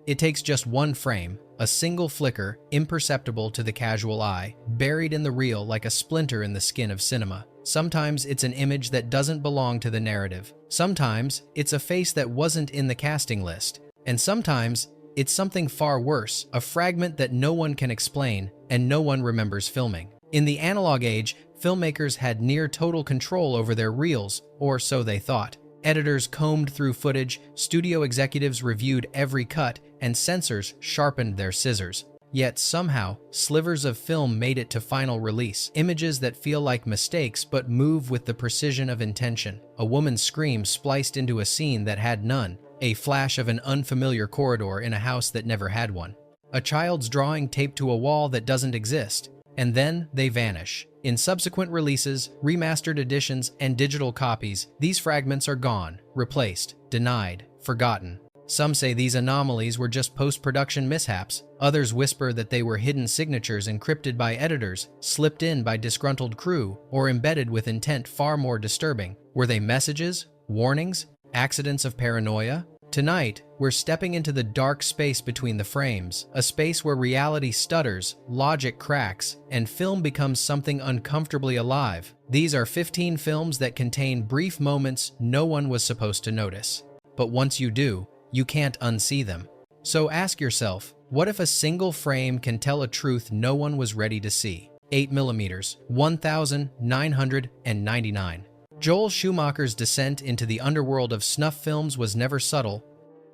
It takes just one frame, a single flicker, imperceptible to the casual eye, buried in the reel like a splinter in the skin of cinema. Sometimes it's an image that doesn't belong to the narrative. Sometimes it's a face that wasn't in the casting list. And sometimes it's something far worse, a fragment that no one can explain and no one remembers filming. In the analog age, filmmakers had near total control over their reels, or so they thought. Editors combed through footage, studio executives reviewed every cut, and censors sharpened their scissors. Yet somehow, slivers of film made it to final release, images that feel like mistakes but move with the precision of intention. A woman's scream spliced into a scene that had none, a flash of an unfamiliar corridor in a house that never had one. A child's drawing taped to a wall that doesn't exist, and then they vanish. In subsequent releases, remastered editions, and digital copies, these fragments are gone, replaced, denied, forgotten. Some say these anomalies were just post-production mishaps. Others whisper that they were hidden signatures encrypted by editors, slipped in by disgruntled crew, or embedded with intent far more disturbing. Were they messages, warnings, accidents of paranoia? Tonight, we're stepping into the dark space between the frames, a space where reality stutters, logic cracks, and film becomes something uncomfortably alive. These are 15 films that contain brief moments no one was supposed to notice. But once you do, you can't unsee them. So ask yourself, what if a single frame can tell a truth no one was ready to see? 8mm, 1999. Joel Schumacher's descent into the underworld of snuff films was never subtle,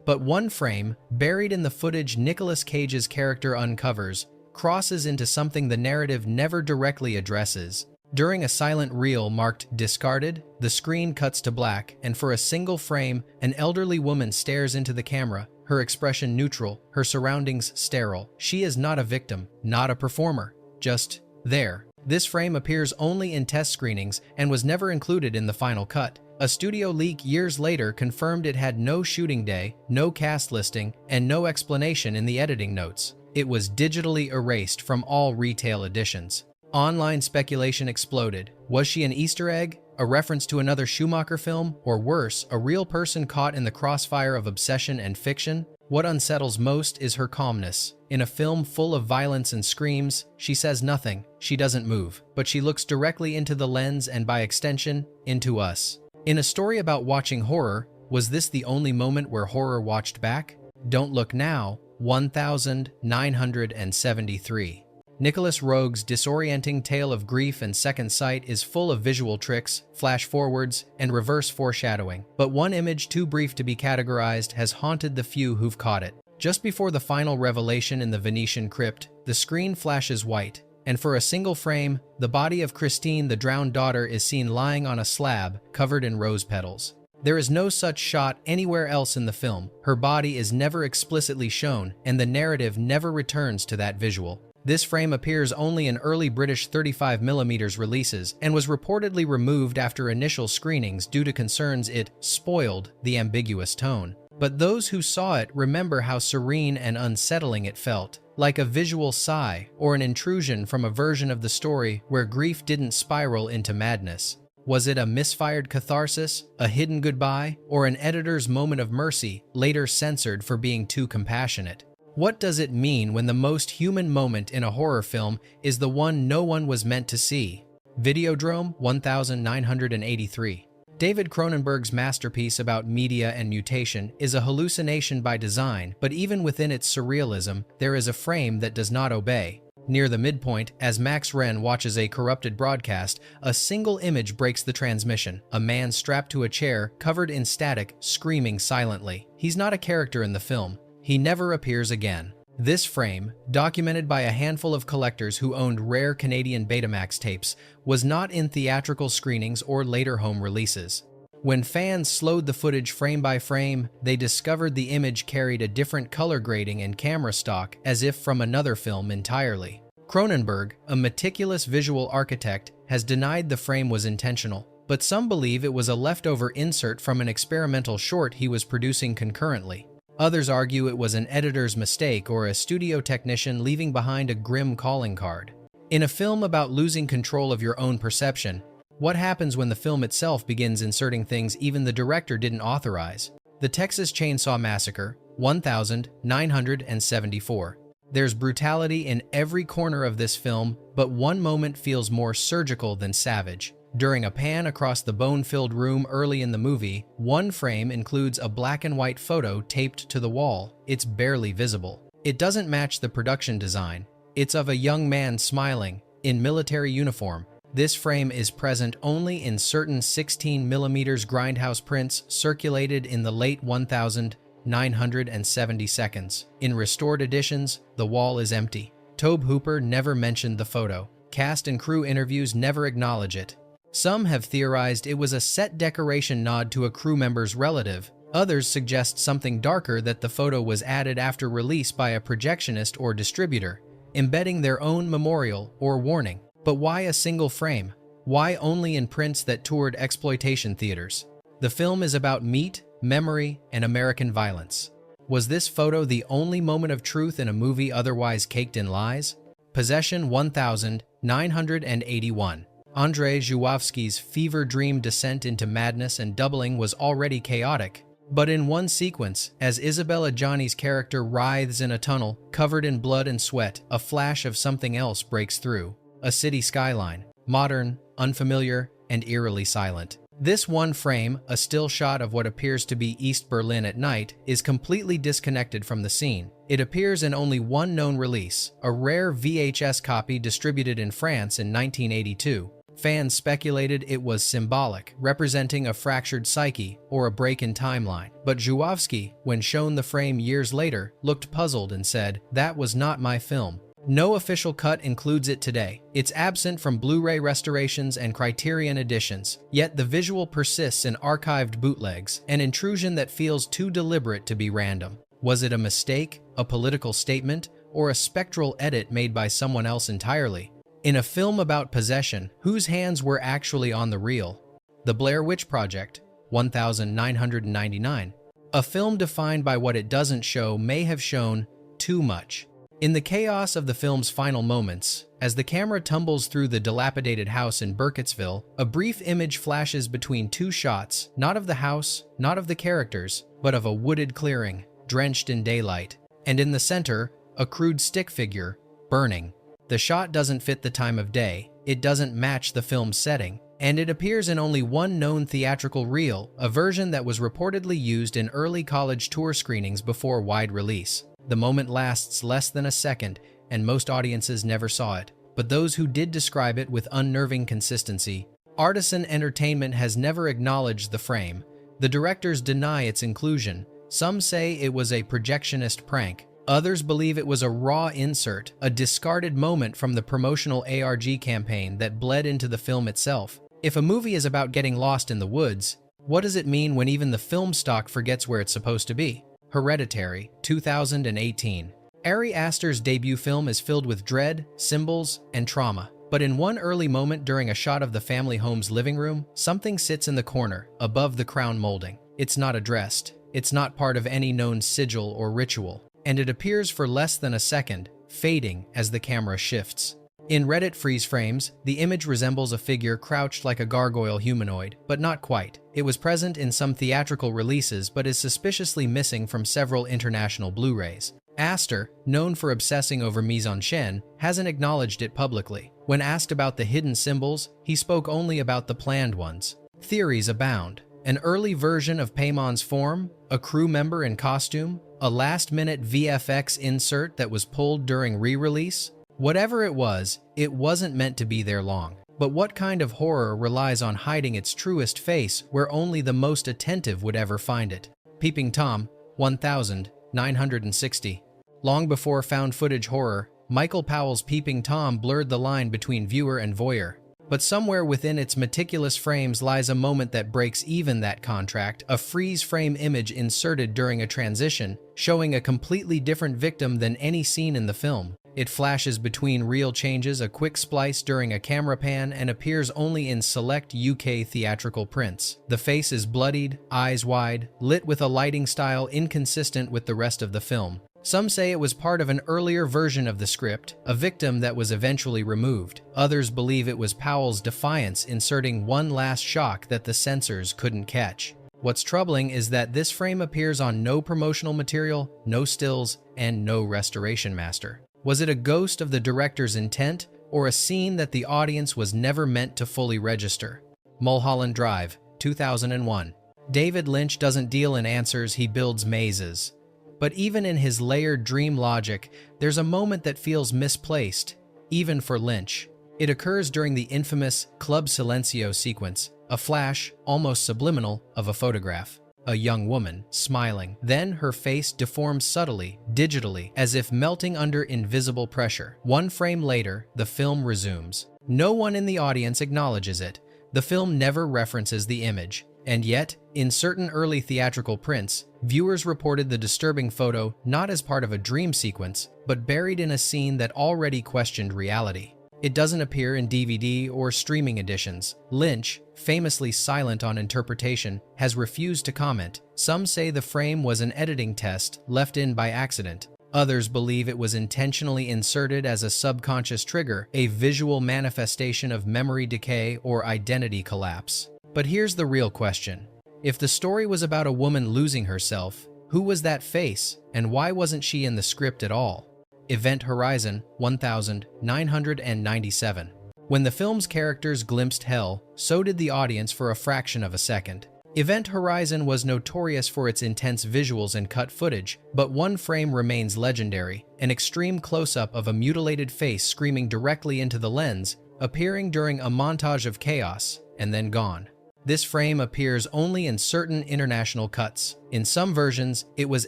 but one frame, buried in the footage Nicolas Cage's character uncovers, crosses into something the narrative never directly addresses. During a silent reel marked discarded, the screen cuts to black, and for a single frame, an elderly woman stares into the camera, her expression neutral, her surroundings sterile. She is not a victim, not a performer, just there. This frame appears only in test screenings and was never included in the final cut. A studio leak years later confirmed it had no shooting day, no cast listing, and no explanation in the editing notes. It was digitally erased from all retail editions. Online speculation exploded. Was she an Easter egg? A reference to another Schumacher film? Or worse, a real person caught in the crossfire of obsession and fiction? What unsettles most is her calmness. In a film full of violence and screams, she says nothing, she doesn't move, but she looks directly into the lens and by extension, into us. In a story about watching horror, was this the only moment where horror watched back? Don't Look Now, 1973. Nicholas Roeg's disorienting tale of grief and second sight is full of visual tricks, flash forwards, and reverse foreshadowing. But one image too brief to be categorized has haunted the few who've caught it. Just before the final revelation in the Venetian crypt, the screen flashes white, and for a single frame, the body of Christine, the drowned daughter, is seen lying on a slab covered in rose petals. There is no such shot anywhere else in the film. Her body is never explicitly shown, and the narrative never returns to that visual. This frame appears only in early British 35mm releases and was reportedly removed after initial screenings due to concerns it spoiled the ambiguous tone. But those who saw it remember how serene and unsettling it felt, like a visual sigh or an intrusion from a version of the story where grief didn't spiral into madness. Was it a misfired catharsis, a hidden goodbye, or an editor's moment of mercy, later censored for being too compassionate? What does it mean when the most human moment in a horror film is the one no one was meant to see? Videodrome, 1983. David Cronenberg's masterpiece about media and mutation is a hallucination by design, but even within its surrealism, there is a frame that does not obey. Near the midpoint, as Max Wren watches a corrupted broadcast, a single image breaks the transmission. A man strapped to a chair, covered in static, screaming silently. He's not a character in the film. He never appears again. This frame, documented by a handful of collectors who owned rare Canadian Betamax tapes, was not in theatrical screenings or later home releases. When fans slowed the footage frame by frame, they discovered the image carried a different color grading and camera stock, as if from another film entirely. Cronenberg, a meticulous visual architect, has denied the frame was intentional, but some believe it was a leftover insert from an experimental short he was producing concurrently. Others argue it was an editor's mistake or a studio technician leaving behind a grim calling card. In a film about losing control of your own perception, what happens when the film itself begins inserting things even the director didn't authorize? The Texas Chainsaw Massacre, 1974. There's brutality in every corner of this film, but one moment feels more surgical than savage. During a pan across the bone-filled room early in the movie, one frame includes a black and white photo taped to the wall. It's barely visible. It doesn't match the production design. It's of a young man smiling, in military uniform. This frame is present only in certain 16mm grindhouse prints circulated in the late 1970 seconds. In restored editions, the wall is empty. Tobe Hooper never mentioned the photo. Cast and crew interviews never acknowledge it. Some have theorized it was a set decoration nod to a crew member's relative. Others suggest something darker, that the photo was added after release by a projectionist or distributor, embedding their own memorial or warning. But why a single frame? Why only in prints that toured exploitation theaters? The film is about meat, memory, and American violence. Was this photo the only moment of truth in a movie otherwise caked in lies? Possession 1981. Andrzej Żuławski's fever dream descent into madness and doubling was already chaotic. But in one sequence, as Isabella Gianni's character writhes in a tunnel, covered in blood and sweat, a flash of something else breaks through. A city skyline, modern, unfamiliar, and eerily silent. This one frame, a still shot of what appears to be East Berlin at night, is completely disconnected from the scene. It appears in only one known release, a rare VHS copy distributed in France in 1982. Fans speculated it was symbolic, representing a fractured psyche or a break in timeline. But Żuławski, when shown the frame years later, looked puzzled and said, "That was not my film." No official cut includes it today. It's absent from Blu-ray restorations and Criterion editions, yet the visual persists in archived bootlegs, an intrusion that feels too deliberate to be random. Was it a mistake, a political statement, or a spectral edit made by someone else entirely? In a film about possession, whose hands were actually on the reel? The Blair Witch Project, 1999. A film defined by what it doesn't show may have shown too much. In the chaos of the film's final moments, as the camera tumbles through the dilapidated house in Burkittsville, a brief image flashes between two shots, not of the house, not of the characters, but of a wooded clearing, drenched in daylight. And in the center, a crude stick figure, burning. The shot doesn't fit the time of day, it doesn't match the film's setting, and it appears in only one known theatrical reel, a version that was reportedly used in early college tour screenings before wide release. The moment lasts less than a second, and most audiences never saw it. But those who did describe it with unnerving consistency. Artisan Entertainment has never acknowledged the frame. The directors deny its inclusion. Some say it was a projectionist prank. Others believe it was a raw insert, a discarded moment from the promotional ARG campaign that bled into the film itself. If a movie is about getting lost in the woods, what does it mean when even the film stock forgets where it's supposed to be? Hereditary, 2018. Ari Aster's debut film is filled with dread, symbols, and trauma. But in one early moment during a shot of the family home's living room, something sits in the corner, above the crown molding. It's not addressed. It's not part of any known sigil or ritual. And it appears for less than a second, fading as the camera shifts. In Reddit freeze frames, the image resembles a figure crouched like a gargoyle humanoid, but not quite. It was present in some theatrical releases but is suspiciously missing from several international Blu-rays. Aster, known for obsessing over mise-en-scène, hasn't acknowledged it publicly. When asked about the hidden symbols, he spoke only about the planned ones. Theories abound. An early version of Paymon's form, a crew member in costume, a last-minute VFX insert that was pulled during re-release. Whatever it wasn't meant to be there long. But what kind of horror relies on hiding its truest face where only the most attentive would ever find it? Peeping Tom, 1960. Long before found footage horror, Michael Powell's Peeping Tom blurred the line between viewer and voyeur. But somewhere within its meticulous frames lies a moment that breaks even that contract, a freeze-frame image inserted during a transition, showing a completely different victim than any scene in the film. It flashes between reel changes, a quick splice during a camera pan, and appears only in select UK theatrical prints. The face is bloodied, eyes wide, lit with a lighting style inconsistent with the rest of the film. Some say it was part of an earlier version of the script, a victim that was eventually removed. Others believe it was Powell's defiance inserting one last shock that the censors couldn't catch. What's troubling is that this frame appears on no promotional material, no stills, and no restoration master. Was it a ghost of the director's intent, or a scene that the audience was never meant to fully register? Mulholland Drive, 2001. David Lynch doesn't deal in answers, he builds mazes. But even in his layered dream logic, there's a moment that feels misplaced, even for Lynch. It occurs during the infamous Club Silencio sequence, a flash, almost subliminal, of a photograph. A young woman, smiling. Then her face deforms subtly, digitally, as if melting under invisible pressure. One frame later, the film resumes. No one in the audience acknowledges it. The film never references the image. And yet, in certain early theatrical prints, viewers reported the disturbing photo not as part of a dream sequence, but buried in a scene that already questioned reality. It doesn't appear in DVD or streaming editions. Lynch, famously silent on interpretation, has refused to comment. Some say the frame was an editing test left in by accident. Others believe it was intentionally inserted as a subconscious trigger, a visual manifestation of memory decay or identity collapse. But here's the real question. If the story was about a woman losing herself, who was that face, and why wasn't she in the script at all? Event Horizon, 1997. When the film's characters glimpsed hell, so did the audience for a fraction of a second. Event Horizon was notorious for its intense visuals and cut footage, but one frame remains legendary, an extreme close-up of a mutilated face screaming directly into the lens, appearing during a montage of chaos, and then gone. This frame appears only in certain international cuts. In some versions, it was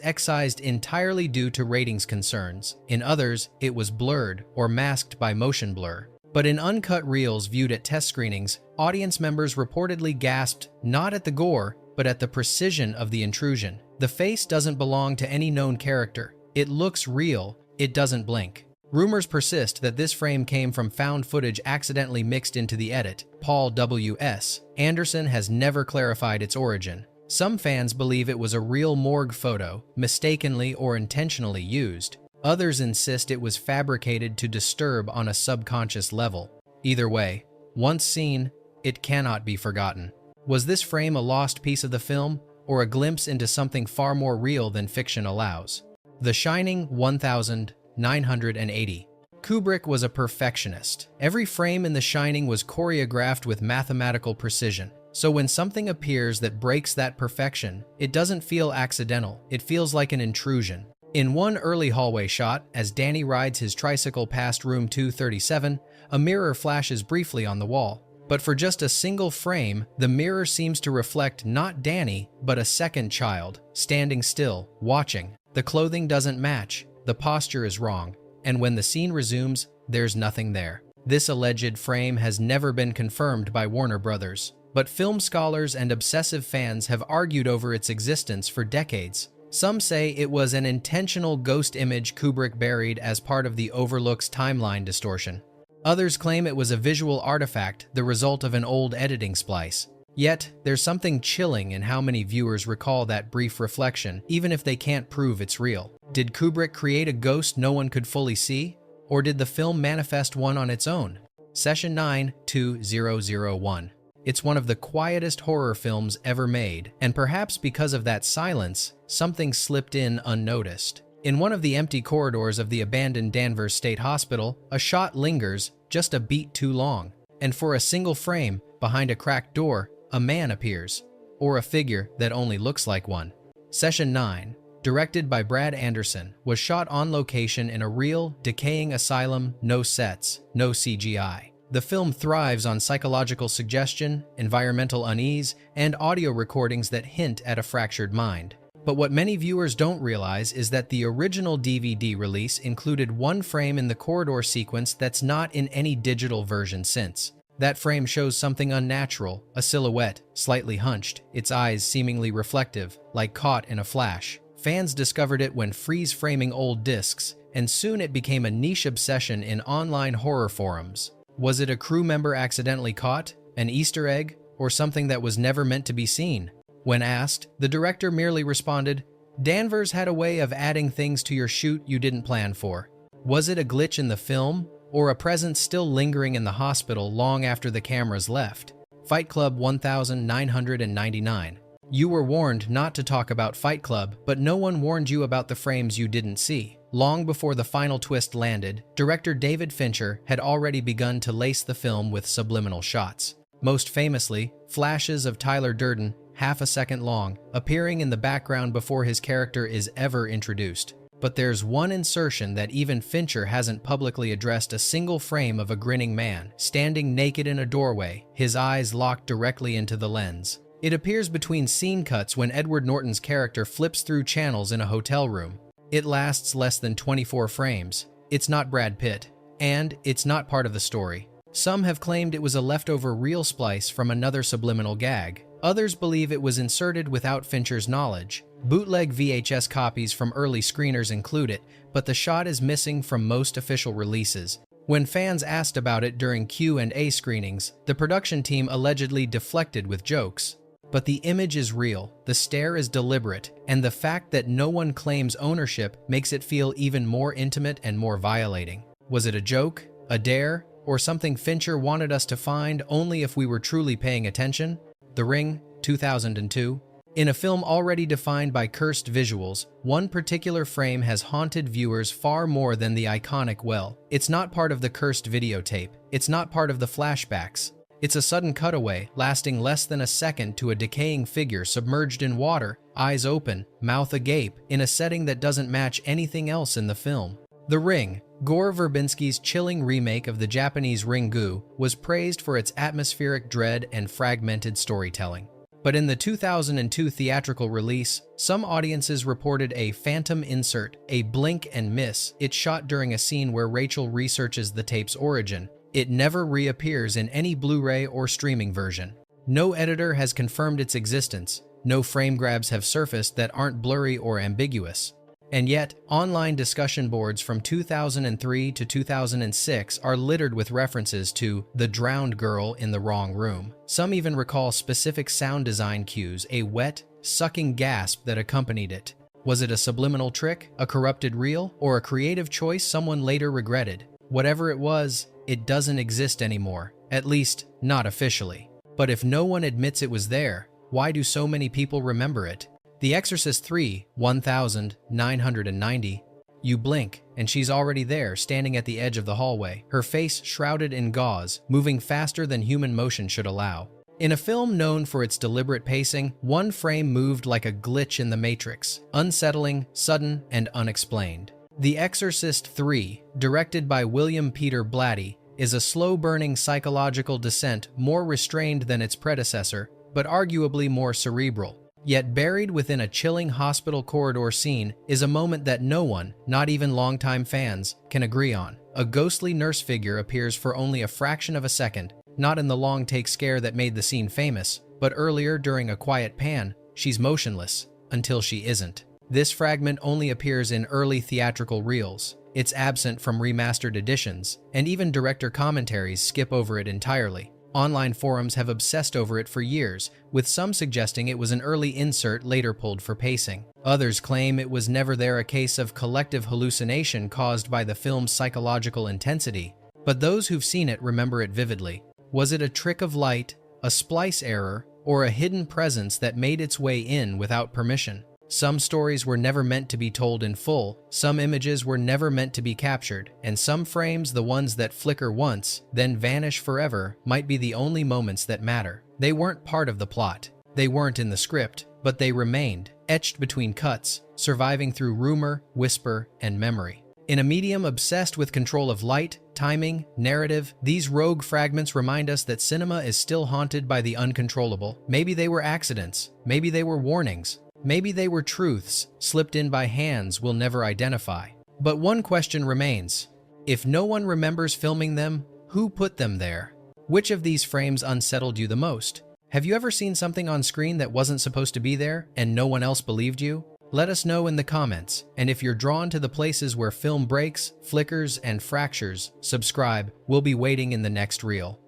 excised entirely due to ratings concerns. In others, it was blurred or masked by motion blur. But in uncut reels viewed at test screenings, audience members reportedly gasped not at the gore, but at the precision of the intrusion. The face doesn't belong to any known character. It looks real, it doesn't blink. Rumors persist that this frame came from found footage accidentally mixed into the edit. Paul W.S. Anderson has never clarified its origin. Some fans believe it was a real morgue photo, mistakenly or intentionally used. Others insist it was fabricated to disturb on a subconscious level. Either way, once seen, it cannot be forgotten. Was this frame a lost piece of the film, or a glimpse into something far more real than fiction allows? The Shining, 1980. Kubrick was a perfectionist. Every frame in The Shining was choreographed with mathematical precision. So when something appears that breaks that perfection, it doesn't feel accidental, it feels like an intrusion. In one early hallway shot, as Danny rides his tricycle past room 237, a mirror flashes briefly on the wall. But for just a single frame, the mirror seems to reflect not Danny, but a second child, standing still, watching. The clothing doesn't match, the posture is wrong, and when the scene resumes, there's nothing there. This alleged frame has never been confirmed by Warner Brothers, but film scholars and obsessive fans have argued over its existence for decades. Some say it was an intentional ghost image Kubrick buried as part of the Overlook's timeline distortion. Others claim it was a visual artifact, the result of an old editing splice. Yet, there's something chilling in how many viewers recall that brief reflection, even if they can't prove it's real. Did Kubrick create a ghost no one could fully see? Or did the film manifest one on its own? Session 9-2001. It's one of the quietest horror films ever made, and perhaps because of that silence, something slipped in unnoticed. In one of the empty corridors of the abandoned Danvers State Hospital, a shot lingers just a beat too long, and for a single frame, behind a cracked door, a man appears, or a figure that only looks like one. Session 9, directed by Brad Anderson, was shot on location in a real, decaying asylum, no sets, no CGI. The film thrives on psychological suggestion, environmental unease, and audio recordings that hint at a fractured mind. But what many viewers don't realize is that the original DVD release included one frame in the corridor sequence that's not in any digital version since. That frame shows something unnatural, a silhouette, slightly hunched, its eyes seemingly reflective, like caught in a flash. Fans discovered it when freeze-framing old discs, and soon it became a niche obsession in online horror forums. Was it a crew member accidentally caught, an Easter egg, or something that was never meant to be seen? When asked, the director merely responded, "Danvers had a way of adding things to your shoot you didn't plan for." Was it a glitch in the film, or a presence still lingering in the hospital long after the cameras left? Fight Club 1999. You were warned not to talk about Fight Club, but no one warned you about the frames you didn't see. Long before the final twist landed, director David Fincher had already begun to lace the film with subliminal shots. Most famously, flashes of Tyler Durden, half a second long, appearing in the background before his character is ever introduced. But there's one insertion that even Fincher hasn't publicly addressed: a single frame of a grinning man, standing naked in a doorway, his eyes locked directly into the lens. It appears between scene cuts when Edward Norton's character flips through channels in a hotel room. It lasts less than 24 frames. It's not Brad Pitt, and it's not part of the story. Some have claimed it was a leftover reel splice from another subliminal gag. Others believe it was inserted without Fincher's knowledge. Bootleg VHS copies from early screeners include it, but the shot is missing from most official releases. When fans asked about it during Q&A screenings, the production team allegedly deflected with jokes. But the image is real, the stare is deliberate, and the fact that no one claims ownership makes it feel even more intimate and more violating. Was it a joke, a dare, or something Fincher wanted us to find only if we were truly paying attention? The Ring, 2002. In a film already defined by cursed visuals, one particular frame has haunted viewers far more than the iconic well. It's not part of the cursed videotape. It's not part of the flashbacks. It's a sudden cutaway, lasting less than a second, to a decaying figure submerged in water, eyes open, mouth agape, in a setting that doesn't match anything else in the film. The Ring, Gore Verbinski's chilling remake of the Japanese Ringu, was praised for its atmospheric dread and fragmented storytelling. But in the 2002 theatrical release, some audiences reported a phantom insert, a blink and miss. It's shot during a scene where Rachel researches the tape's origin. It never reappears in any Blu-ray or streaming version. No editor has confirmed its existence. No frame grabs have surfaced that aren't blurry or ambiguous. And yet, online discussion boards from 2003 to 2006 are littered with references to the drowned girl in the wrong room. Some even recall specific sound design cues, a wet, sucking gasp that accompanied it. Was it a subliminal trick, a corrupted reel, or a creative choice someone later regretted? Whatever it was, it doesn't exist anymore, at least not officially. But if no one admits it was there, why do so many people remember it? The Exorcist 3, 1990. You blink, and she's already there, standing at the edge of the hallway, her face shrouded in gauze, moving faster than human motion should allow. In a film known for its deliberate pacing, one frame moved like a glitch in the Matrix, unsettling, sudden, and unexplained. The Exorcist 3, directed by William Peter Blatty, is a slow-burning psychological descent more restrained than its predecessor, but arguably more cerebral. Yet buried within a chilling hospital corridor scene is a moment that no one, not even longtime fans, can agree on. A ghostly nurse figure appears for only a fraction of a second, not in the long-take scare that made the scene famous, but earlier during a quiet pan, she's motionless, until she isn't. This fragment only appears in early theatrical reels. It's absent from remastered editions, and even director commentaries skip over it entirely. Online forums have obsessed over it for years, with some suggesting it was an early insert later pulled for pacing. Others claim it was never there, a case of collective hallucination caused by the film's psychological intensity. But those who've seen it remember it vividly. Was it a trick of light, a splice error, or a hidden presence that made its way in without permission? Some stories were never meant to be told in full, some images were never meant to be captured, and some frames, the ones that flicker once, then vanish forever, might be the only moments that matter. They weren't part of the plot. They weren't in the script, but they remained, etched between cuts, surviving through rumor, whisper, and memory. In a medium obsessed with control of light, timing, narrative, these rogue fragments remind us that cinema is still haunted by the uncontrollable. Maybe they were accidents, maybe they were warnings, maybe they were truths slipped in by hands we'll never identify. But one question remains. If no one remembers filming them, who put them there? Which of these frames unsettled you the most? Have you ever seen something on screen that wasn't supposed to be there and no one else believed you? Let us know in the comments, and if you're drawn to the places where film breaks, flickers, and fractures, subscribe. We'll be waiting in the next reel.